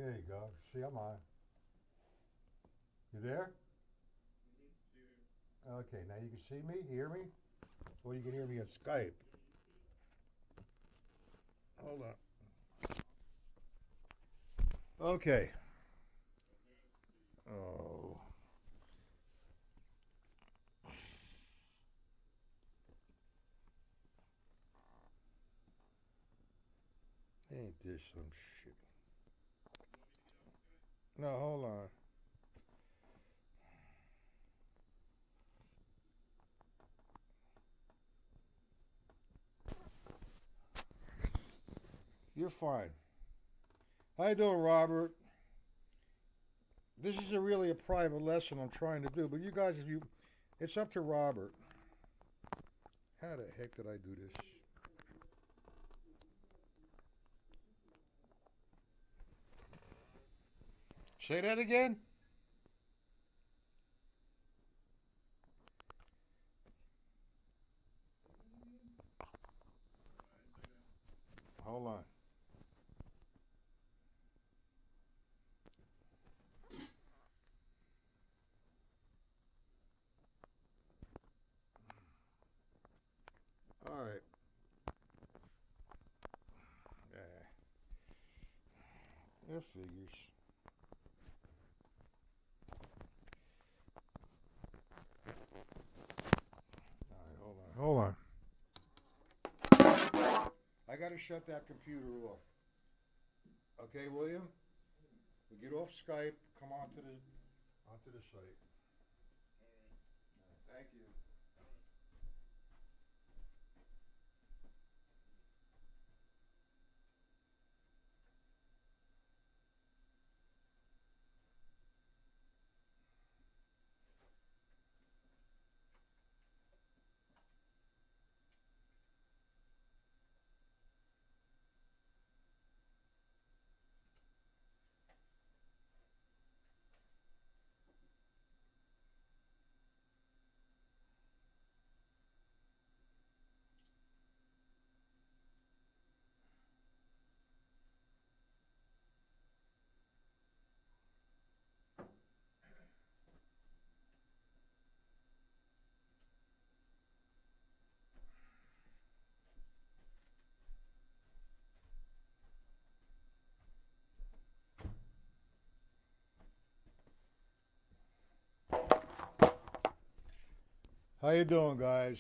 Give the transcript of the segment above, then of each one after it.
There you go. See, I'm on. You there? Okay, now you can see me, hear me? Or you can hear me on Skype. Hold on. Okay. Oh. Ain't this some shit? No, hold on. You're fine. How you doing, Robert? This is really a private lesson I'm trying to do, but you guys, if you, it's up to Robert. How the heck did I do this? Say that again? Hold on. All right. That figures. All right, hold on. I gotta shut that computer off. Okay, William? We get off Skype. Come onto the site. All right, thank you. How you doing, guys?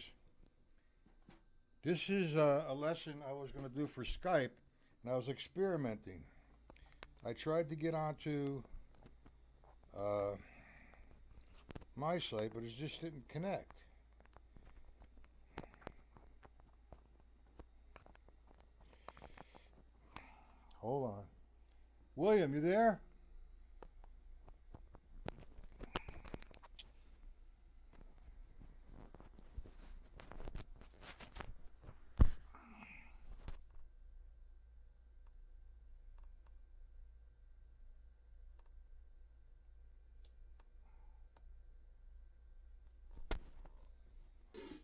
This is a lesson I was going to do for Skype, and I was experimenting. I tried to get onto uh, my site, but it just didn't connect. Hold on. William, you there?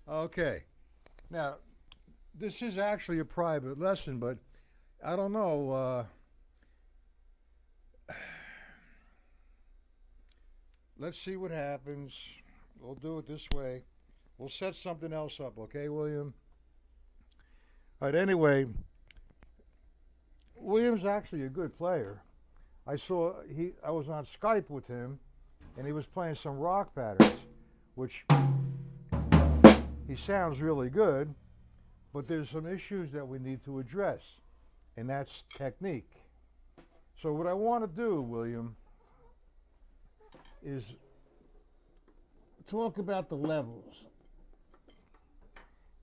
Okay. Now, this is actually a private lesson, but I don't know. Let's see what happens. We'll do it this way. We'll set something else up, okay, William? All right, anyway, William's actually a good player. I was on Skype with him and he was playing some rock patterns, which he sounds really good, but there's some issues that we need to address, and that's technique. So what I want to do, William, is talk about the levels.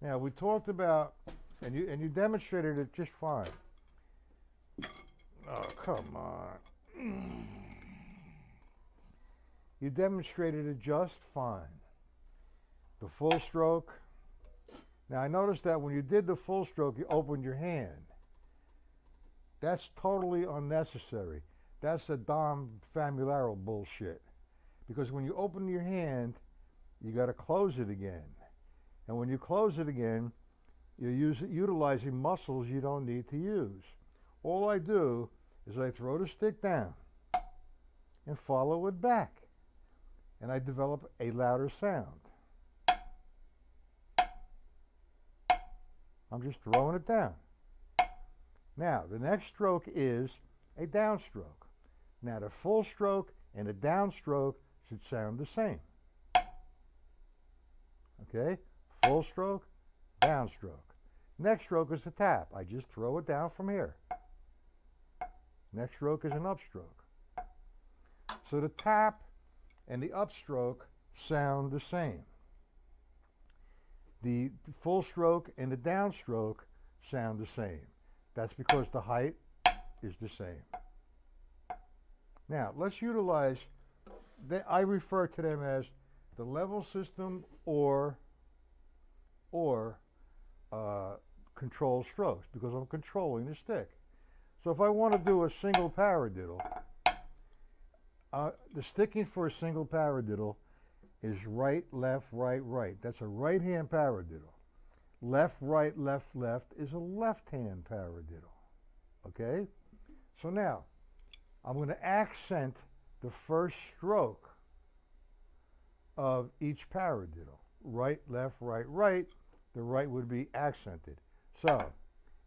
Now we talked about, and you demonstrated it just fine. Oh, come on. You demonstrated it just fine. The full stroke. Now I noticed that when you did the full stroke, you opened your hand. That's totally unnecessary. That's a Dom Famularo bullshit. Because when you open your hand, you got to close it again. And when you close it again, you're utilizing muscles you don't need to use. All I do is I throw the stick down and follow it back. And I develop a louder sound. I'm just throwing it down. Now, the next stroke is a downstroke. Now, the full stroke and the downstroke should sound the same. Okay? Full stroke, downstroke. Next stroke is a tap. I just throw it down from here. Next stroke is an upstroke. So the tap and the upstroke sound the same. The full stroke and the downstroke sound the same. That's because the height is the same. Now, let's utilize, I refer to them as the level system or control strokes, because I'm controlling the stick. So if I want to do a single paradiddle, the sticking for a single paradiddle is right, left, right, right. That's a right-hand paradiddle. Left, right, left, left is a left-hand paradiddle. Okay? So now, I'm going to accent the first stroke of each paradiddle. Right, left, right, right. The right would be accented. So,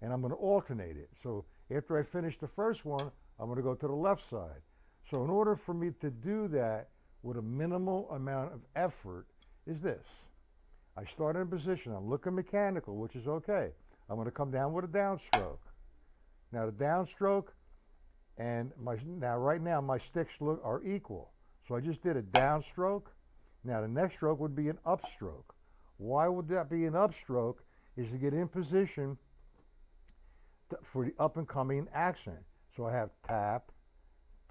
and I'm going to alternate it. So after I finish the first one, I'm going to go to the left side. So in order for me to do that with a minimal amount of effort is this. I start in a position, I'm looking mechanical, which is okay. I'm going to come down with a downstroke. Now the downstroke and right now my sticks are equal. So I just did a downstroke. Now the next stroke would be an upstroke. Why would that be an upstroke? Is to get in position for the up and coming accent. So I have tap,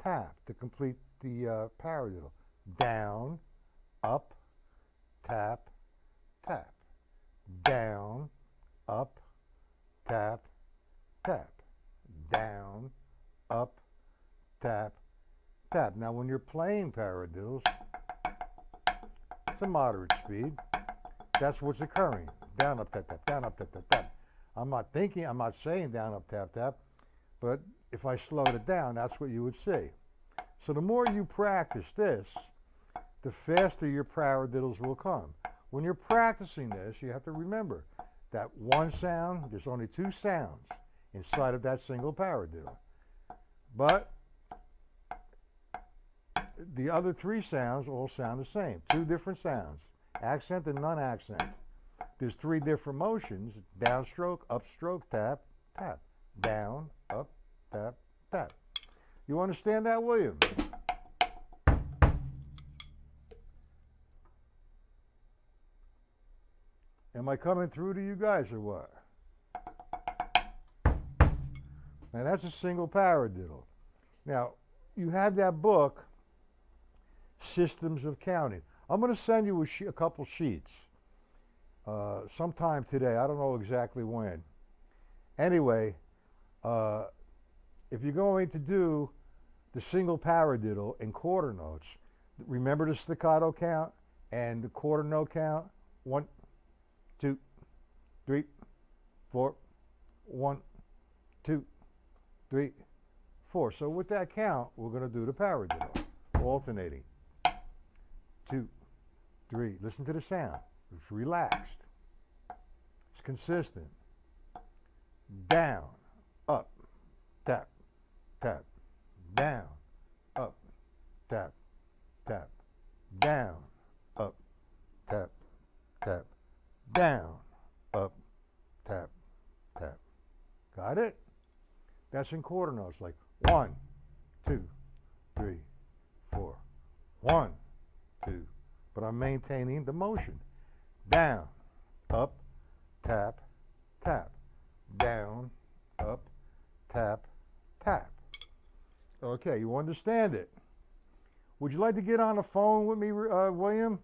tap to complete the paradiddle. Down, up, tap, tap. Down, up, tap, tap. Down, up, tap, tap. Now when you're playing paradiddles, it's a moderate speed. That's what's occurring. Down, up, tap, tap, down, up, tap, tap, tap. I'm not saying down, up, tap, tap, but if I slowed it down, that's what you would see. So the more you practice this, the faster your paradiddles will come. When you're practicing this, you have to remember that one sound, there's only two sounds inside of that single paradiddle. But the other three sounds all sound the same. Two different sounds, accent and non-accent. There's three different motions: downstroke, upstroke, tap, tap. Down, up, tap, tap. You understand that, William? Am I coming through to you guys or what? Now that's a single paradiddle. Now, you have that book, Systems of Counting. I'm going to send you a couple sheets sometime today. I don't know exactly when. Anyway, if you're going to do the single paradiddle in quarter notes, remember the staccato count and the quarter note count. 1, 2, 3, 4. 1, 2, 3, 4. So with that count, we're going to do the paradiddle, alternating. 2, 3. Listen to the sound. It's relaxed. It's consistent. Down, up, tap, tap. Down, up, tap, tap. Down, up, tap, tap. Down, up, tap, tap. Got it? That's in quarter notes, like 1, 2, 3, 4. 1, 2. But I'm maintaining the motion. Down, up, tap, tap. Down, up, tap, tap. Okay, you understand it. Would you like to get on the phone with me, William?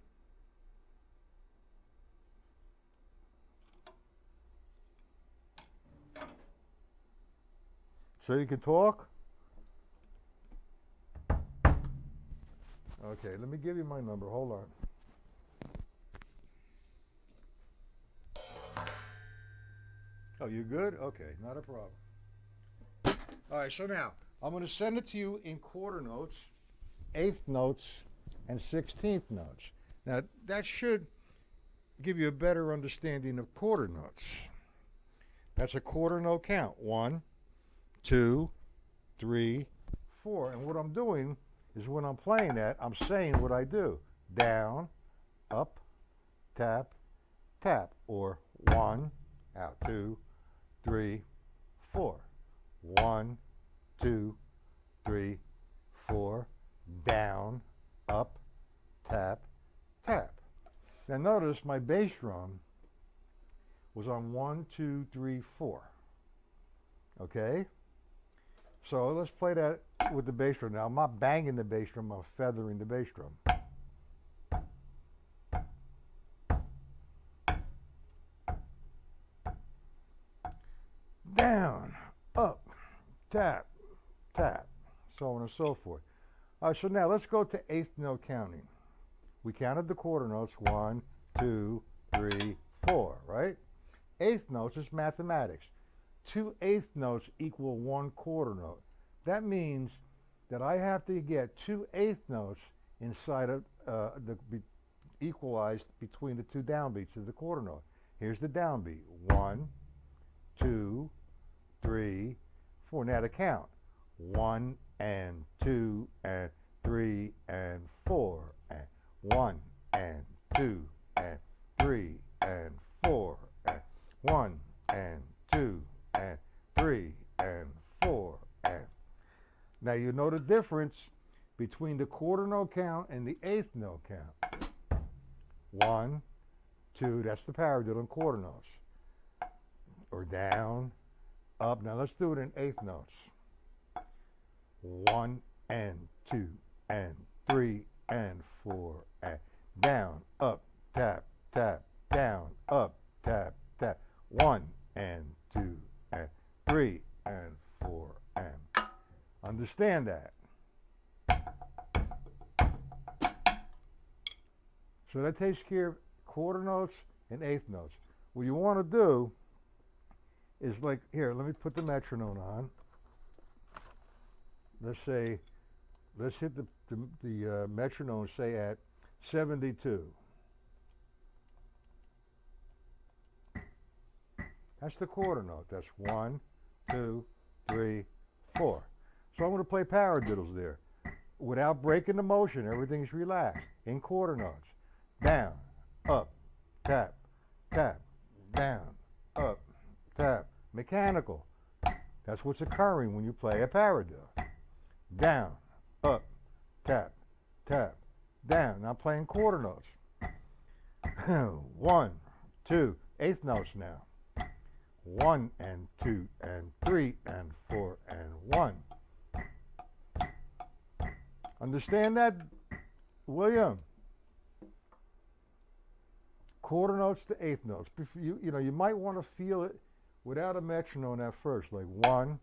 So you can talk? Okay, let me give you my number. Hold on. Oh, you good? Okay, not a problem. All right, so now, I'm going to send it to you in quarter notes, eighth notes, and 16th notes. Now, that should give you a better understanding of quarter notes. That's a quarter note count. 1, 2, 3, 4. And what I'm doing is when I'm playing that, I'm saying what I do. Down, up, tap, tap. Or 1, out, 2, 3, 4. 1, 2, 3, 4. Down, up, tap, tap. Now notice my bass drum was on 1, 2, 3, 4. Okay? So let's play that with the bass drum. Now I'm not banging the bass drum, I'm feathering the bass drum. Down, up, tap, tap, so on and so forth. All right, so now let's go to eighth note counting. We counted the quarter notes, 1, 2, 3, 4, right? Eighth notes is mathematics. 2 eighth notes equal 1 quarter note. That means that I have to get 2 eighth notes inside of equalized between the 2 downbeats of the quarter note. Here's the downbeat. 1, 2, 3, 4. Now to count. 1 and 2 and 3 and 4 and 1 and 2 and 3 and 4 and 1 and 2 and 3 and 4 and. Now you know the difference between the quarter note count and the eighth note count. 1, 2, that's the paradiddle in quarter notes. Or down, up. Now let's do it in eighth notes. 1 and 2 and 3 and 4 and down, up, tap, tap, down, up, tap, tap. 1 and 2 and 3 and 4 and. Understand that. So that takes care of quarter notes and eighth notes. What you want to do is like, here, let me put the metronome on. Let's say, let's hit the metronome, say at 72. That's the quarter note. That's 1, 2, 3, 4. So I'm going to play paradiddles there. Without breaking the motion, everything's relaxed. In quarter notes. Down, up, tap, tap, down, up, tap. Mechanical. That's what's occurring when you play a paradiddle. Down, up, tap, tap, down. Now I'm playing quarter notes. 1, 2, eighth notes now. 1 and 2 and 3 and 4 and 1. Understand that, William? Quarter notes to eighth notes. You might want to feel it without a metronome at first, like 1,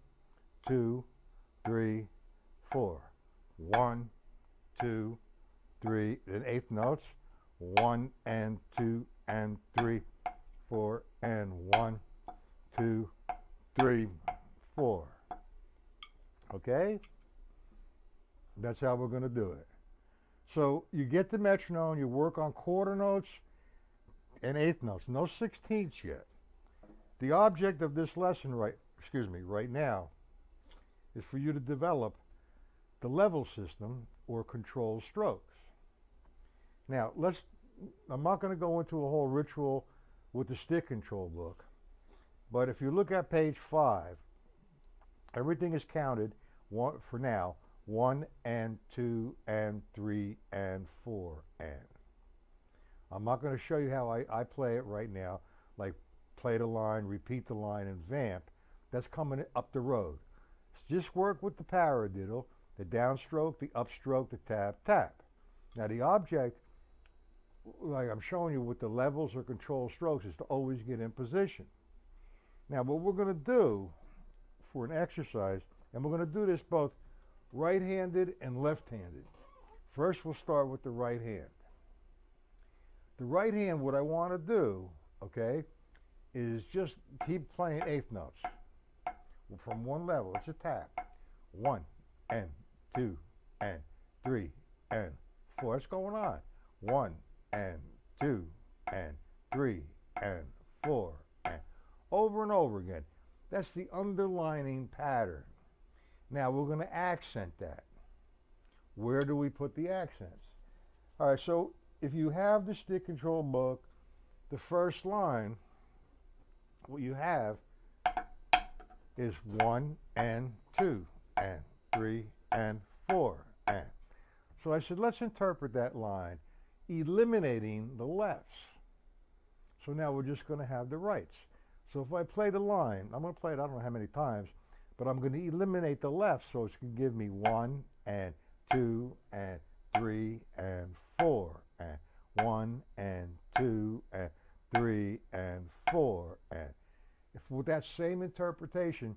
2, 3, 4. 1, 2, 3, then eighth notes. 1 and 2 and 3, 4 and 1, 2, 3, 4. Okay? That's how we're going to do it. So you get the metronome, you work on quarter notes and eighth notes. No 16ths yet. The object of this lesson right now is for you to develop the level system or control strokes. Now, I'm not going to go into a whole ritual with the stick control book, but if you look at page 5, everything is counted for now. 1 and 2 and 3 and 4 and. I'm not going to show you how I play it right now, like play the line, repeat the line, and vamp. That's coming up the road. Just work with the paradiddle, the downstroke, the upstroke, the tap, tap. Now the object, like I'm showing you with the levels or control strokes, is to always get in position. Now what we're going to do for an exercise, and we're going to do this both right-handed and left-handed. First we'll start with the right hand. The right hand, what I want to do, okay, is just keep playing eighth notes from one level. It's a tap. 1 and 2 and 3 and 4. What's going on? 1 and 2 and 3 and 4 and over and over again. That's the underlining pattern. Now we're going to accent that. Where do we put the accents? All right, so if you have the stick control book, the first line, what you have is 1 and 2 and 3 and 4 and. So I said, let's interpret that line, eliminating the lefts. So now we're just going to have the rights. So if I play the line, I'm going to play it I don't know how many times, but I'm going to eliminate the left so it's going to give me 1 and 2 and 3 and 4 and 1 and 2 and 3 and 4 and. If with that same interpretation,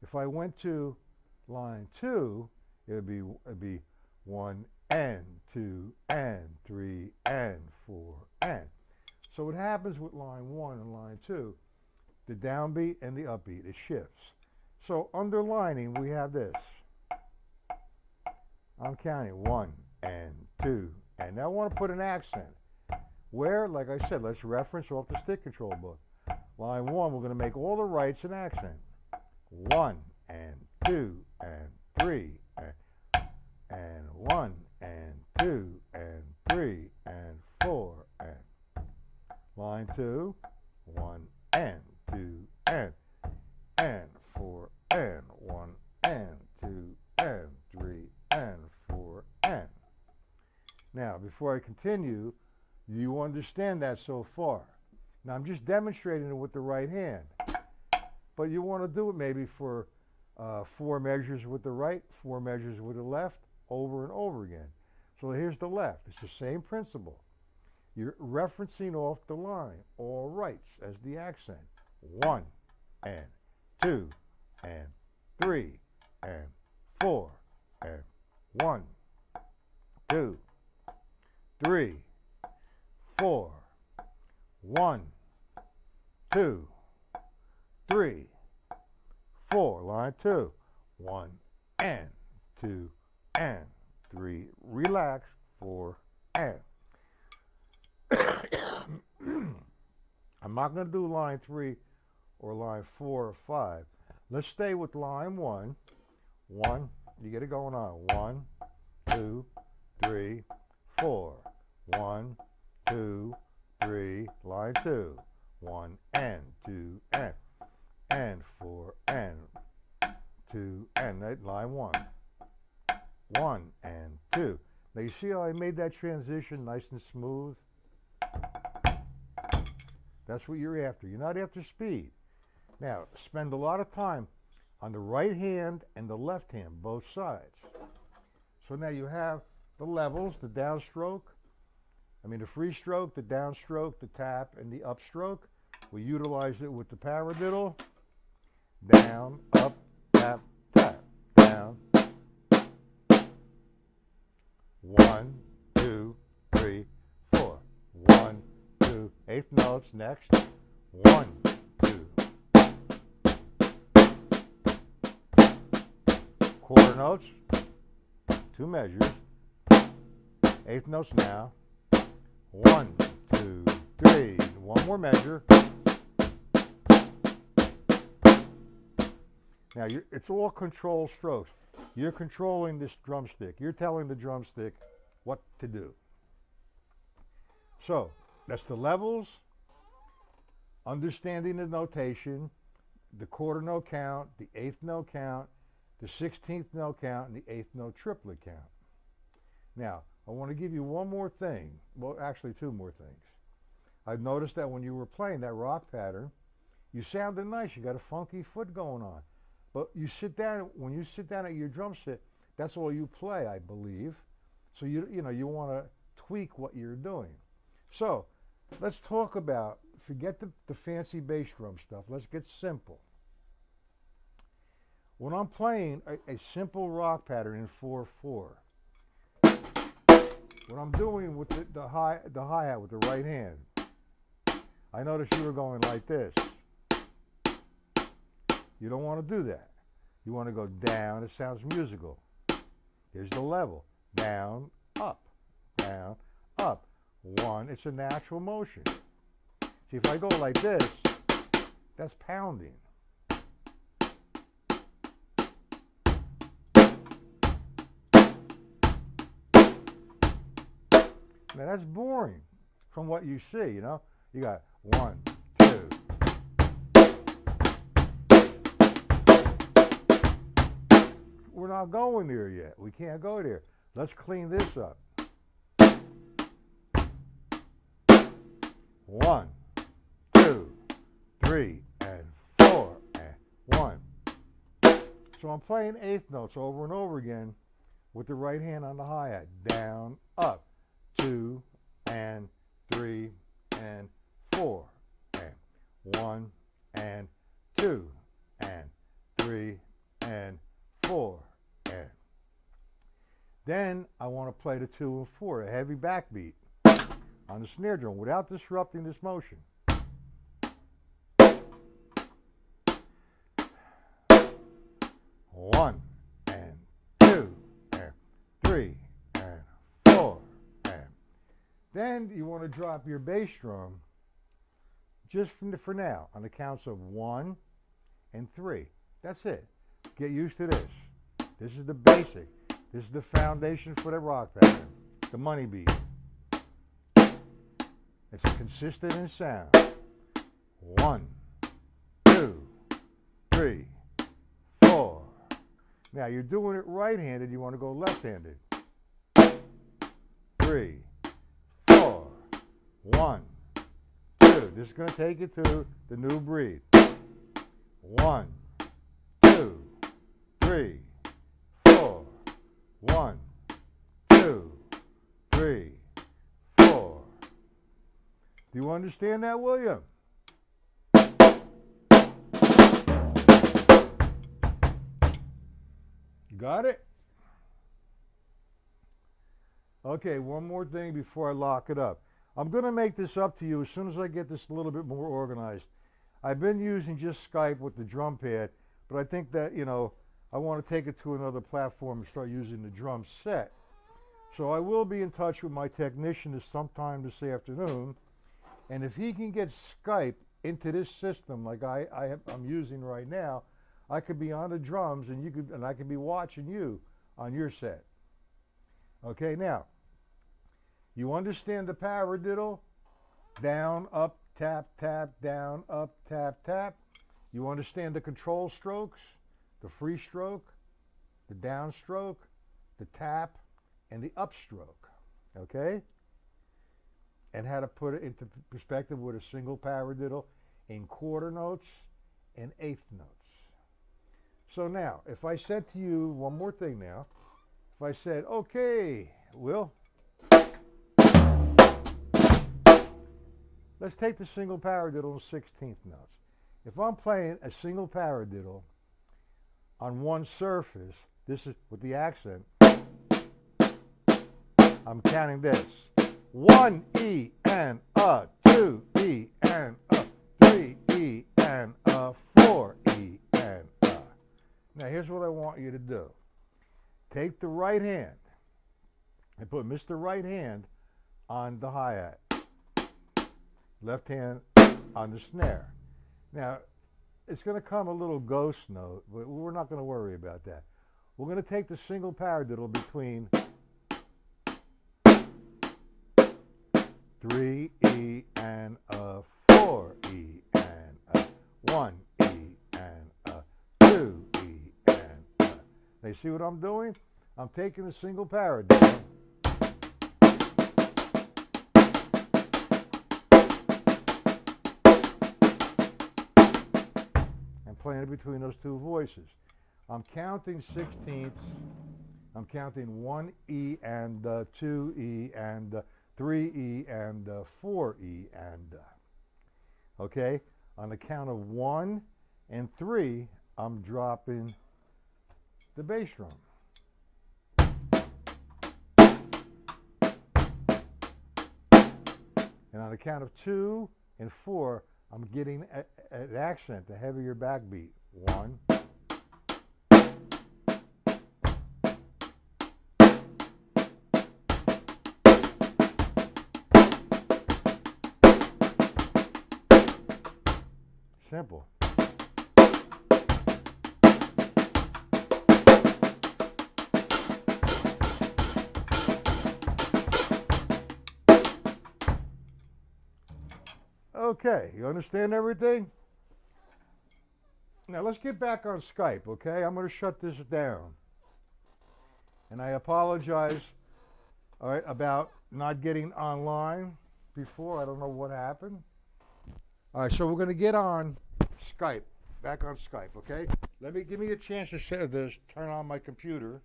if I went to line 2, it'd be 1 and 2 and 3 and 4 and. So what happens with line 1 and line 2, the downbeat and the upbeat, it shifts. So underlining, we have this. I'm counting 1 and 2 and now I want to put an accent. Where, like I said, let's reference off the stick control book. Line 1, we're going to make all the rights an accent. 1 and 2 and 3 and 1 and 2 and 3 and 4 and. Line 2, 1 and 2 and 4 and 1 and 2 and 3 and 4 and. Now, before I continue, you understand that so far. Now, I'm just demonstrating it with the right hand, but you want to do it maybe for 4 measures with the right, 4 measures with the left, over and over again. So here's the left. It's the same principle. You're referencing off the line, all rights as the accent. 1 and 2 and 3 and 4 and 1, 2, 3, 4, 1, 2, 3, 4. Line 2, 1 and 2 and 3. Relax, 4 and. I'm not going to do line 3 or line 4 or 5. Let's stay with line 1. 1, you get it going on. 1, 2, 3, 4. 1, 2, 3, line 2. 1 and 2 and 4 and 2 and line 1. 1 and 2. Now you see how I made that transition nice and smooth? That's what you're after. You're not after speed. Now, spend a lot of time on the right hand and the left hand, both sides. So now you have the levels, the downstroke, the free stroke, the downstroke, the tap, and the upstroke. We utilize it with the paradiddle. Down, up, tap, tap, down. 1, 2, 3, 4. 1, 2, eighth notes next. 1, 2. Quarter notes, 2 measures. Eighth notes now. 1, 2, 3. One more measure. Now, it's all control strokes. You're controlling this drumstick. You're telling the drumstick what to do. So, that's the levels, understanding the notation, the quarter note count, the eighth note count, the 16th note count, and the eighth note triplet count. Now, I want to give you one more thing. Well, actually 2 more things. I've noticed that when you were playing that rock pattern, you sounded nice. You got a funky foot going on. But you sit down, when you sit down at your drum set, that's all you play, I believe. So you want to tweak what you're doing. So let's talk about, forget the fancy bass drum stuff. Let's get simple. When I'm playing a simple rock pattern in 4/4, what I'm doing with the hi-hat with the right hand, I noticed you were going like this. You don't want to do that. You want to go down, it sounds musical. Here's the level. Down, up, down, up. One, it's a natural motion. See, if I go like this, that's pounding. Now that's boring from what you see, you know? You got 1, 2. We're not going there yet. We can't go there. Let's clean this up. 1, 2, 3, and 4, and 1. So I'm playing eighth notes over and over again with the right hand on the hi-hat. Down, up, 2, and 3, and 4, and 1, and 2, and 3, and 4, and then I want to play the 2 and 4, a heavy backbeat on the snare drum without disrupting this motion. 1, and 2, and 3, and 4, and then you want to drop your bass drum just for now on the counts of 1 and 3. That's it. Get used to this. This is the basic. This is the foundation for the rock pattern, the money beat. It's consistent in sound. 1, 2, 3, 4. Now you're doing it right-handed. You want to go left-handed. 3, 4, 1, 2. This is going to take you to the new breed. 1, 2, 3, 4. 1, 2, 3, 4. Do you understand that, William? Got it? Okay, one more thing before I lock it up. I'm going to make this up to you as soon as I get this a little bit more organized. I've been using just Skype with the drum pad, but I think that, you know, I want to take it to another platform and start using the drum set. So I will be in touch with my technician sometime this afternoon, and if he can get Skype into this system like I'm using right now, I could be on the drums and I could be watching you on your set. Okay, now, you understand the paradiddle? Down, up, tap, tap, down, up, tap, tap. You understand the control strokes? The free stroke, the downstroke, the tap, and the upstroke, okay? And how to put it into perspective with a single paradiddle in quarter notes and eighth notes. So now, if I said to you, one more thing now, if I said, okay, Will, let's take the single paradiddle in 16th notes. If I'm playing a single paradiddle on one surface, this is with the accent, I'm counting this. 1 E and a, 2 E and a, 3 E and a, 4 E and a. Now here's what I want you to do. Take the right hand and put Mr. Right Hand on the hi-hat. Left hand on the snare. Now, it's going to come a little ghost note, but we're not going to worry about that. We're going to take the single paradiddle between 3 E and a, 4 E and a, 1 E and a, 2 E and a. Now, you see what I'm doing? I'm taking the single paradiddle and playing it between those two voices. I'm counting 16ths. I'm counting 1 E and 2 E and 3 E and 4 E and okay? On the count of 1 and 3, I'm dropping the bass drum. And on the count of 2 and 4, I'm getting an accent, a heavier backbeat. 1, simple. Okay, you understand everything? Now let's get back on Skype, okay? I'm going to shut this down. And I apologize, all right, about not getting online before. I don't know what happened. All right, so we're going to get on Skype, back on Skype, okay? Give me a chance to set this, turn on my computer,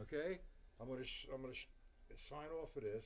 okay? I'm going to sign off of this.